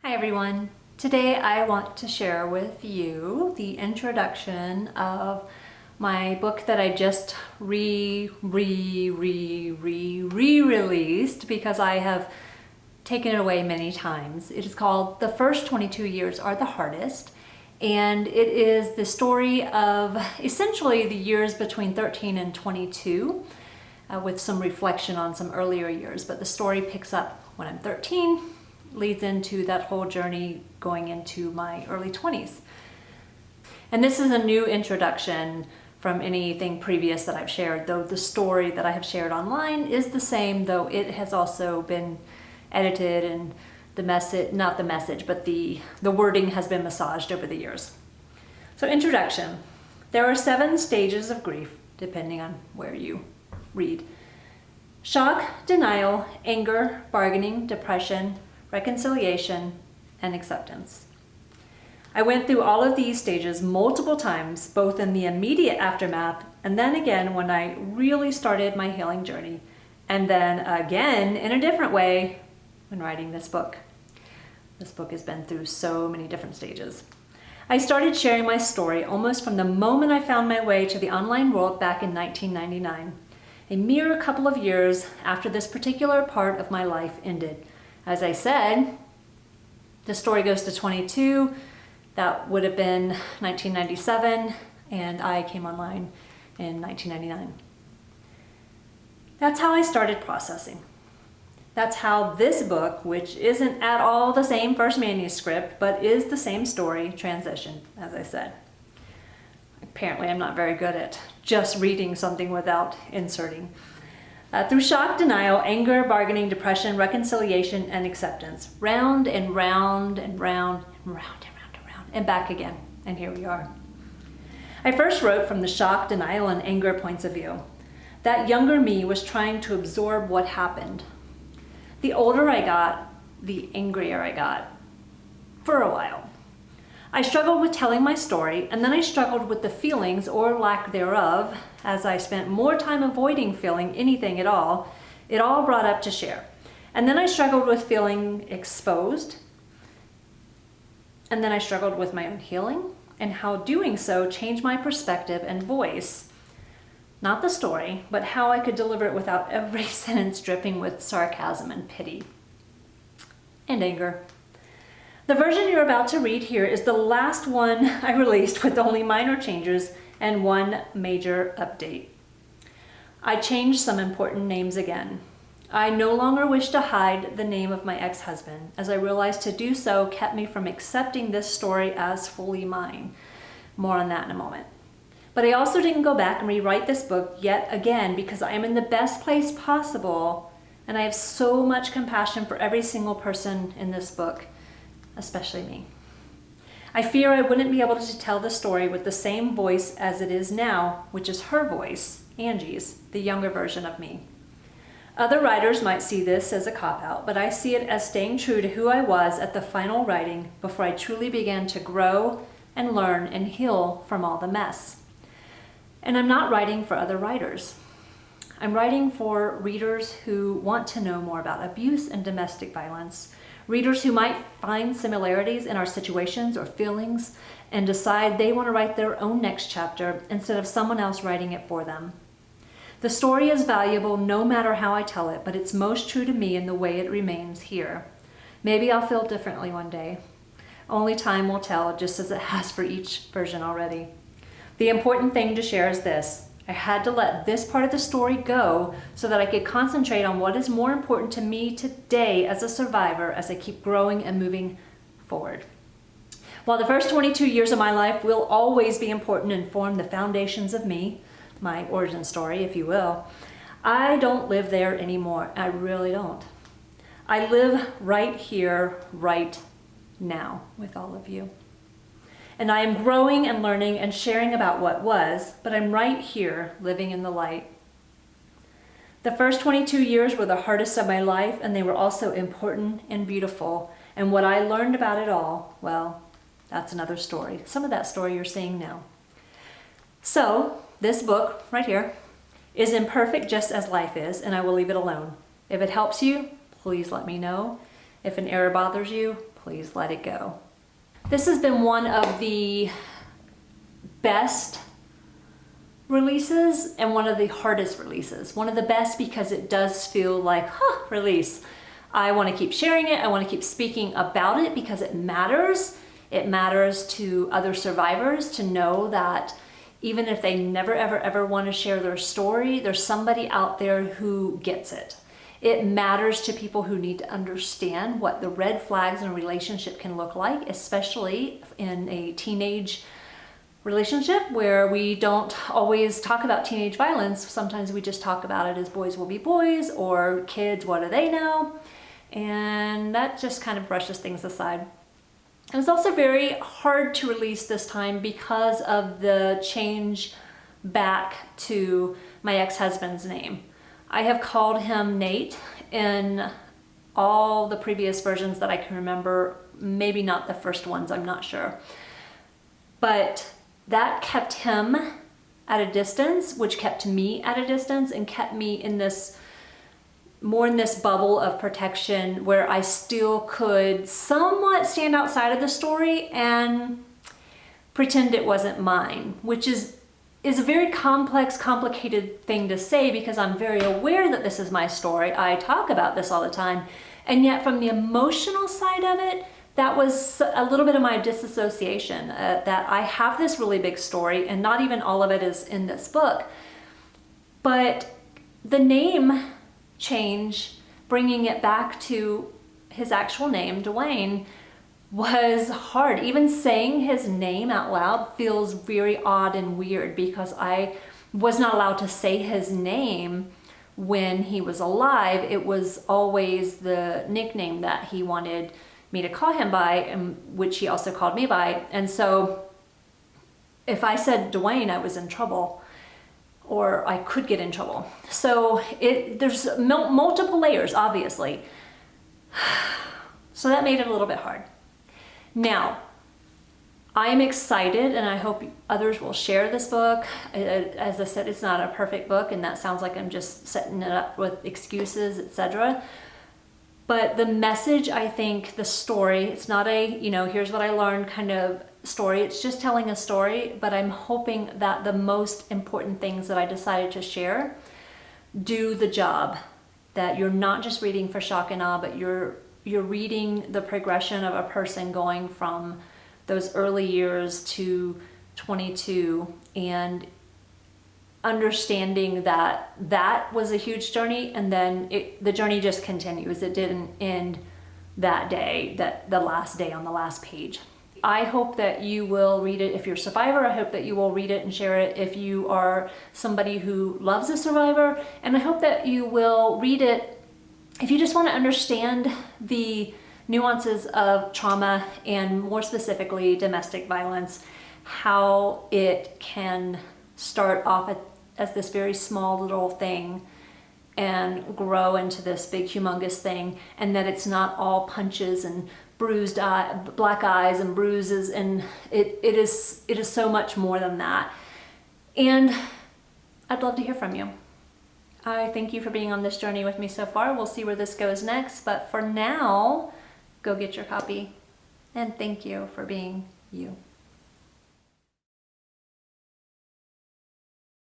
Hi everyone. Today I want to share with you the introduction of my book that I just re-released because I have taken it away many times. It is called The First 22 Years Are the Hardest, and it is the story of essentially the years between 13 and 22 with some reflection on some earlier years, but the story picks up when I'm 13, leads into that whole journey going into my early 20s. And this is a new introduction from anything previous that I've shared, though the story that I have shared online is the same, though it has also been edited and the message, not the message, but the wording has been massaged over the years. So introduction. There are 7 stages of grief, depending on where you read. Shock, denial, anger, bargaining, depression, reconciliation, and acceptance. I went through all of these stages multiple times, both in the immediate aftermath and then again when I really started my healing journey, and then again in a different way when writing this book. This book has been through so many different stages. I started sharing my story almost from the moment I found my way to the online world back in 1999, a mere couple of years after this particular part of my life ended. As I said, the story goes to 22. That would have been 1997, and I came online in 1999. That's how I started processing. That's how this book, which isn't at all the same first manuscript, but is the same story, transitioned, as I said. Apparently, I'm not very good at just reading something without inserting. Through shock, denial, anger, bargaining, depression, reconciliation, and acceptance. Round and round and round and round and round and round and back again. And here we are. I first wrote from the shock, denial, and anger points of view. That younger me was trying to absorb what happened. The older I got, the angrier I got. For a while. I struggled with telling my story, and then I struggled with the feelings or lack thereof. As I spent more time avoiding feeling anything at all, it all brought up to share. And then I struggled with feeling exposed. And then I struggled with my own healing and how doing so changed my perspective and voice. Not the story, but how I could deliver it without every sentence dripping with sarcasm and pity. And anger. The version you're about to read here is the last one I released with only minor changes and one major update. I changed some important names again. I no longer wish to hide the name of my ex-husband, as I realized to do so kept me from accepting this story as fully mine. More on that in a moment. But I also didn't go back and rewrite this book yet again because I am in the best place possible, and I have so much compassion for every single person in this book, especially me. I fear I wouldn't be able to tell the story with the same voice as it is now, which is her voice, Angie's, the younger version of me. Other writers might see this as a cop-out, but I see it as staying true to who I was at the final writing before I truly began to grow and learn and heal from all the mess. And I'm not writing for other writers. I'm writing for readers who want to know more about abuse and domestic violence, readers who might find similarities in our situations or feelings and decide they want to write their own next chapter instead of someone else writing it for them. The story is valuable no matter how I tell it, but it's most true to me in the way it remains here. Maybe I'll feel differently one day. Only time will tell, just as it has for each version already. The important thing to share is this. I had to let this part of the story go so that I could concentrate on what is more important to me today as a survivor as I keep growing and moving forward. While the first 22 years of my life will always be important and form the foundations of me, my origin story, if you will, I don't live there anymore. I really don't. I live right here, right now with all of you. And I am growing and learning and sharing about what was, but I'm right here living in the light. The first 22 years were the hardest of my life, and they were also important and beautiful. And what I learned about it all, well, that's another story. Some of that story you're seeing now. So, this book right here is imperfect just as life is, and I will leave it alone. If it helps you, please let me know. If an error bothers you, please let it go. This has been one of the best releases and one of the hardest releases. One of the best because it does feel like, release. I want to keep sharing it. I want to keep speaking about it because it matters. It matters to other survivors to know that even if they never, ever, ever want to share their story, there's somebody out there who gets it. It matters to people who need to understand what the red flags in a relationship can look like, especially in a teenage relationship where we don't always talk about teenage violence. Sometimes we just talk about it as boys will be boys or kids, what do they know? And that just kind of brushes things aside. It was also very hard to release this time because of the change back to my ex-husband's name. I have called him Nate in all the previous versions that I can remember, maybe not the first ones, I'm not sure. But that kept him at a distance, which kept me at a distance and kept me in this more in this bubble of protection where I still could somewhat stand outside of the story and pretend it wasn't mine, which is a very complex, complicated thing to say because I'm very aware that this is my story. I talk about this all the time. And yet from the emotional side of it, that was a little bit of my disassociation, that I have this really big story and not even all of it is in this book. But the name change, bringing it back to his actual name, Dwayne, was hard. Even saying his name out loud feels very odd and weird because I was not allowed to say his name when he was alive. It was always the nickname that he wanted me to call him by, and which he also called me by. And so if I said Dwayne, I was in trouble, or I could get in trouble. So there's multiple layers, obviously. So that made it a little bit hard. Now, I am excited and I hope others will share this book. As I said, it's not a perfect book and that sounds like I'm just setting it up with excuses, etc. But the message, I think, the story, it's not a, here's what I learned kind of story. It's just telling a story, but I'm hoping that the most important things that I decided to share do the job. That you're not just reading for shock and awe, but you're reading the progression of a person going from those early years to 22 and understanding that that was a huge journey, and then the journey just continues. It didn't end that day, the last day on the last page. I hope that you will read it if you're a survivor. I hope that you will read it and share it if you are somebody who loves a survivor. And I hope that you will read it if you just want to understand the nuances of trauma and more specifically domestic violence, how it can start off as this very small little thing and grow into this big humongous thing, and that it's not all punches and bruised black eyes and bruises, and it is so much more than that. And I'd love to hear from you. I thank you for being on this journey with me so far. We'll see where this goes next, but for now, go get your copy, and thank you for being you.